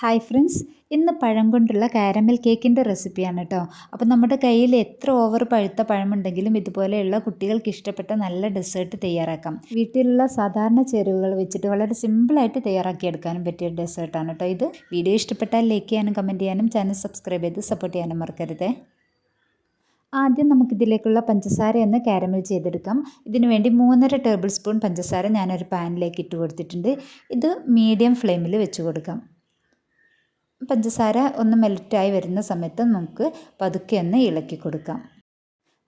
Hi friends, ഇന്ന് പഴം കൊണ്ടുള്ള കാരമൽ കേക്കിൻ്റെ റെസിപ്പിയാണ് കേട്ടോ. അപ്പോൾ നമ്മുടെ കയ്യിൽ എത്ര ഓവർ പഴുത്ത പഴമുണ്ടെങ്കിലും ഇതുപോലെയുള്ള കുട്ടികൾക്ക് ഇഷ്ടപ്പെട്ട നല്ല ഡെസേർട്ട് തയ്യാറാക്കാം. വീട്ടിലുള്ള സാധാരണ ചേരുവകൾ വെച്ചിട്ട് വളരെ സിമ്പിളായിട്ട് തയ്യാറാക്കിയെടുക്കാനും പറ്റിയ ഡെസേർട്ടാണ് കേട്ടോ ഇത്. വീഡിയോ ഇഷ്ടപ്പെട്ടാൽ ലൈക്ക് ചെയ്യാനും കമൻറ്റ് ചെയ്യാനും ചാനൽ സബ്സ്ക്രൈബ് ചെയ്ത് സപ്പോർട്ട് ചെയ്യാനും മറക്കരുത്. ആദ്യം നമുക്കിതിലേക്കുള്ള പഞ്ചസാരയൊന്ന് കാരമൽ ചെയ്തെടുക്കാം. ഇതിനു വേണ്ടി 3.5 ടേബിൾ സ്പൂൺ പഞ്ചസാര ഞാനൊരു പാനിലേക്ക് ഇട്ട് കൊടുത്തിട്ടുണ്ട്. ഇത് മീഡിയം ഫ്ലെയിമിൽ വെച്ച് കൊടുക്കാം. പഞ്ചസാര ഒന്ന് മെൽറ്റായി വരുന്ന സമയത്ത് നമുക്ക് പതുക്കെ ഒന്ന് ഇളക്കി കൊടുക്കാം.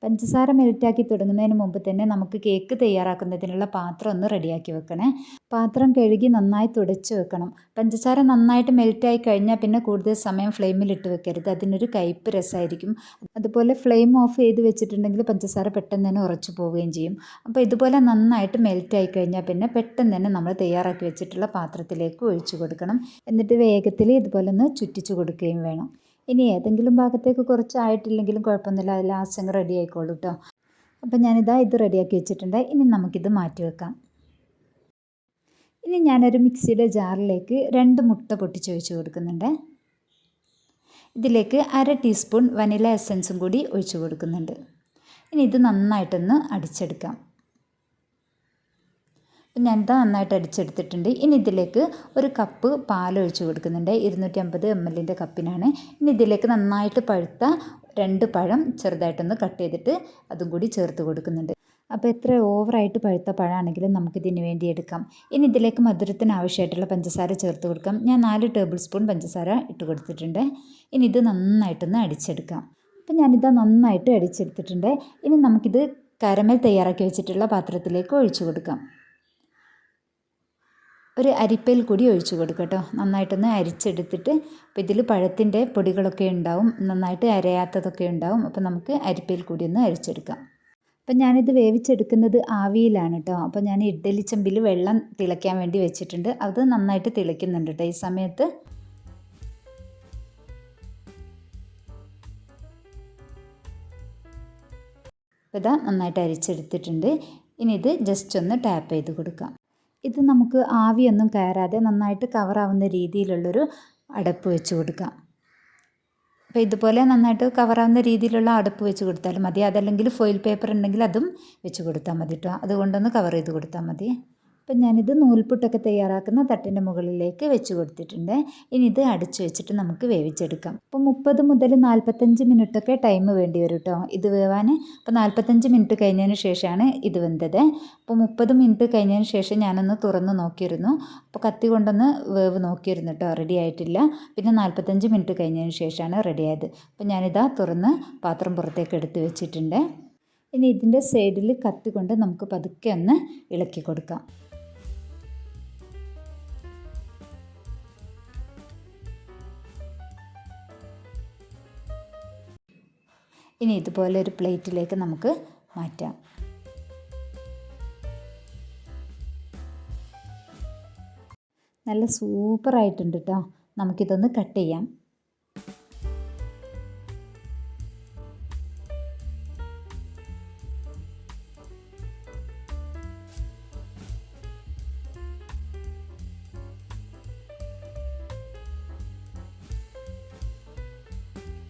പഞ്ചസാര മെൽറ്റാക്കി തുടങ്ങുന്നതിന് മുമ്പ് തന്നെ നമുക്ക് കേക്ക് തയ്യാറാക്കുന്നതിനുള്ള പാത്രം ഒന്ന് റെഡിയാക്കി വെക്കണേ. പാത്രം കഴുകി നന്നായി തുടച്ച് വെക്കണം. പഞ്ചസാര നന്നായിട്ട് മെൽറ്റായി കഴിഞ്ഞാൽ പിന്നെ കൂടുതൽ സമയം ഫ്ലെയിമിലിട്ട് വെക്കരുത്, അതിനൊരു കയ്പ്പ് രസമായിരിക്കും. അതുപോലെ ഫ്ലെയിം ഓഫ് ചെയ്ത് വെച്ചിട്ടുണ്ടെങ്കിൽ പഞ്ചസാര പെട്ടെന്ന് തന്നെ ഉറച്ചു പോവുകയും ചെയ്യും. അപ്പോൾ ഇതുപോലെ നന്നായിട്ട് മെൽറ്റായി കഴിഞ്ഞാൽ പിന്നെ പെട്ടെന്ന് തന്നെ നമ്മൾ തയ്യാറാക്കി വെച്ചിട്ടുള്ള പാത്രത്തിലേക്ക് ഒഴിച്ചു കൊടുക്കണം. എന്നിട്ട് വേഗത്തിൽ ഇതുപോലെ ഒന്ന് ചുറ്റിച്ചു കൊടുക്കുകയും വേണം. ഇനി ഏതെങ്കിലും ഭാഗത്തേക്ക് കുറച്ചായിട്ടില്ലെങ്കിലും കുഴപ്പമൊന്നുമില്ല, അത് ലാസ്റ്റ് അങ്ങ് റെഡി ആയിക്കോളൂ കേട്ടോ. അപ്പം ഞാനിതാ ഇത് റെഡിയാക്കി വെച്ചിട്ടുണ്ട്. ഇനി നമുക്കിത് മാറ്റി വെക്കാം. ഇനി ഞാനൊരു മിക്സിയുടെ ജാറിലേക്ക് 2 മുട്ട പൊട്ടിച്ചൊഴിച്ച് കൊടുക്കുന്നുണ്ട്. ഇതിലേക്ക് 1/2 ടീസ്പൂൺ വനില എസൻസും കൂടി ഒഴിച്ച് കൊടുക്കുന്നുണ്ട്. ഇനി ഇത് നന്നായിട്ടൊന്ന് അടിച്ചെടുക്കാം. അപ്പം ഞാനിത് നന്നായിട്ട് അടിച്ചെടുത്തിട്ടുണ്ട്. ഇനി ഇതിലേക്ക് 1 കപ്പ് പാൽ ഒഴിച്ച് കൊടുക്കുന്നുണ്ട്. 250 ml കപ്പിനാണ്. ഇനി ഇതിലേക്ക് നന്നായിട്ട് പഴുത്ത 2 പഴം ചെറുതായിട്ടൊന്ന് കട്ട് ചെയ്തിട്ട് അതും കൂടി ചേർത്ത് കൊടുക്കുന്നുണ്ട്. അപ്പോൾ എത്ര ഓവറായിട്ട് പഴുത്ത പഴമാണെങ്കിലും നമുക്കിതിന് വേണ്ടി എടുക്കാം. ഇനി ഇതിലേക്ക് മധുരത്തിന് ആവശ്യമായിട്ടുള്ള പഞ്ചസാര ചേർത്ത് കൊടുക്കാം. ഞാൻ 4 ടേബിൾ സ്പൂൺ പഞ്ചസാര ഇട്ട് കൊടുത്തിട്ടുണ്ട്. ഇനി ഇത് നന്നായിട്ടൊന്ന് അടിച്ചെടുക്കാം. അപ്പം ഞാനിത് നന്നായിട്ട് അടിച്ചെടുത്തിട്ടുണ്ട്. ഇനി നമുക്കിത് കാരമൽ തയ്യാറാക്കി വെച്ചിട്ടുള്ള പാത്രത്തിലേക്ക് ഒഴിച്ചു കൊടുക്കാം. ഒരു അരിപ്പയിൽ കൂടി ഒഴിച്ചു കൊടുക്കുക കേട്ടോ. നന്നായിട്ടൊന്ന് അരിച്ചെടുത്തിട്ട്, അപ്പോൾ ഇതിൽ പഴത്തിൻ്റെ പൊടികളൊക്കെ ഉണ്ടാവും, നന്നായിട്ട് അരയാത്തതൊക്കെ ഉണ്ടാവും. അപ്പോൾ നമുക്ക് അരിപ്പയിൽ കൂടി ഒന്ന് അരിച്ചെടുക്കാം. അപ്പം ഞാനിത് വേവിച്ചെടുക്കുന്നത് ആവിയിലാണ് കേട്ടോ. അപ്പോൾ ഞാൻ ഇഡ്ഡലി ചെമ്പിൽ വെള്ളം തിളയ്ക്കാൻ വേണ്ടി വെച്ചിട്ടുണ്ട്. അത് നന്നായിട്ട് തിളയ്ക്കുന്നുണ്ട് കേട്ടോ ഈ സമയത്ത്. അപ്പോൾ ഇതാ നന്നായിട്ട് അരിച്ചെടുത്തിട്ടുണ്ട്. ഇനി ഇത് ജസ്റ്റ് ഒന്ന് ടാപ്പ് ചെയ്ത് കൊടുക്കാം. ഇത് നമുക്ക് ആവിയൊന്നും കയറാതെ നന്നായിട്ട് കവറാവുന്ന രീതിയിലുള്ളൊരു അടപ്പ് വെച്ച് കൊടുക്കാം. അപ്പോൾ ഇതുപോലെ നന്നായിട്ട് കവറാവുന്ന രീതിയിലുള്ള അടപ്പ് വെച്ച് കൊടുത്താലും മതി. അതല്ലെങ്കിൽ ഫോയിൽ പേപ്പർ ഉണ്ടെങ്കിൽ അതും വെച്ച് കൊടുത്താൽ മതി കേട്ടോ. അതുകൊണ്ടൊന്ന് കവർ ചെയ്ത് കൊടുത്താൽ മതി. അപ്പം ഞാനിത് നൂൽപുട്ടൊക്കെ തയ്യാറാക്കുന്ന തട്ടിൻ്റെ മുകളിലേക്ക് വെച്ച് കൊടുത്തിട്ടുണ്ട്. ഇനി ഇത് അടച്ചു വെച്ചിട്ട് നമുക്ക് വേവിച്ചെടുക്കാം. അപ്പോൾ 30 മുതൽ 45 മിനിറ്റൊക്കെ ടൈം വേണ്ടി വരും കേട്ടോ ഇത് വേവാൻ. അപ്പോൾ 45 മിനിറ്റ് കഴിഞ്ഞതിന് ശേഷമാണ് ഇത് വെന്തത്. അപ്പോൾ 30 മിനിറ്റ് കഴിഞ്ഞതിന് ശേഷം ഞാനൊന്ന് തുറന്ന് നോക്കിയിരുന്നു. അപ്പോൾ കത്തി കൊണ്ടൊന്ന് വേവ് നോക്കിയിരുന്നു കേട്ടോ, റെഡി ആയിട്ടില്ല. പിന്നെ 45 മിനിറ്റ് കഴിഞ്ഞതിന് ശേഷമാണ് റെഡിയായത്. അപ്പോൾ ഞാനിതാ തുറന്ന് പാത്രം പുറത്തേക്ക് എടുത്ത് വെച്ചിട്ടുണ്ട്. ഇനി ഇതിൻ്റെ സൈഡിൽ കത്തി കൊണ്ട് നമുക്ക് പതുക്കെ ഒന്ന് ഇളക്കി കൊടുക്കാം. ഇനി ഇതുപോലെ ഒരു പ്ലേറ്റിലേക്ക് നമുക്ക് മാറ്റാം. നല്ല സൂപ്പറായിട്ടുണ്ട് കേട്ടോ. നമുക്കിതൊന്ന് കട്ട് ചെയ്യാം.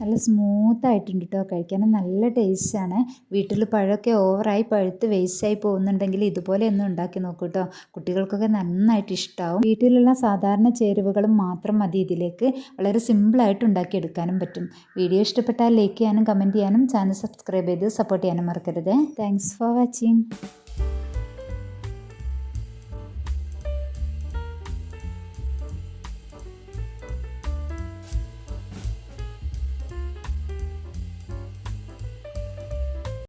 നല്ല സ്മൂത്തായിട്ടുണ്ട് കേട്ടോ. കഴിക്കാനും നല്ല ടേസ്റ്റാണ്. വീട്ടിൽ പഴമൊക്കെ ഓവറായി പഴുത്ത് വേസ്റ്റായി പോകുന്നുണ്ടെങ്കിൽ ഇതുപോലെ ഒന്ന് ഉണ്ടാക്കി നോക്കൂ കേട്ടോ. കുട്ടികൾക്കൊക്കെ നന്നായിട്ട് ഇഷ്ടമാവും. വീട്ടിലുള്ള സാധാരണ ചേരുവകളും മാത്രം മതി ഇതിലേക്ക്. വളരെ സിമ്പിളായിട്ട് ഉണ്ടാക്കിയെടുക്കാനും പറ്റും. വീഡിയോ ഇഷ്ടപ്പെട്ടാൽ ലൈക്ക് ചെയ്യാനും കമൻറ്റ് ചെയ്യാനും ചാനൽ സബ്സ്ക്രൈബ് ചെയ്ത് സപ്പോർട്ട് ചെയ്യാനും മറക്കരുത്. Thanks for watching.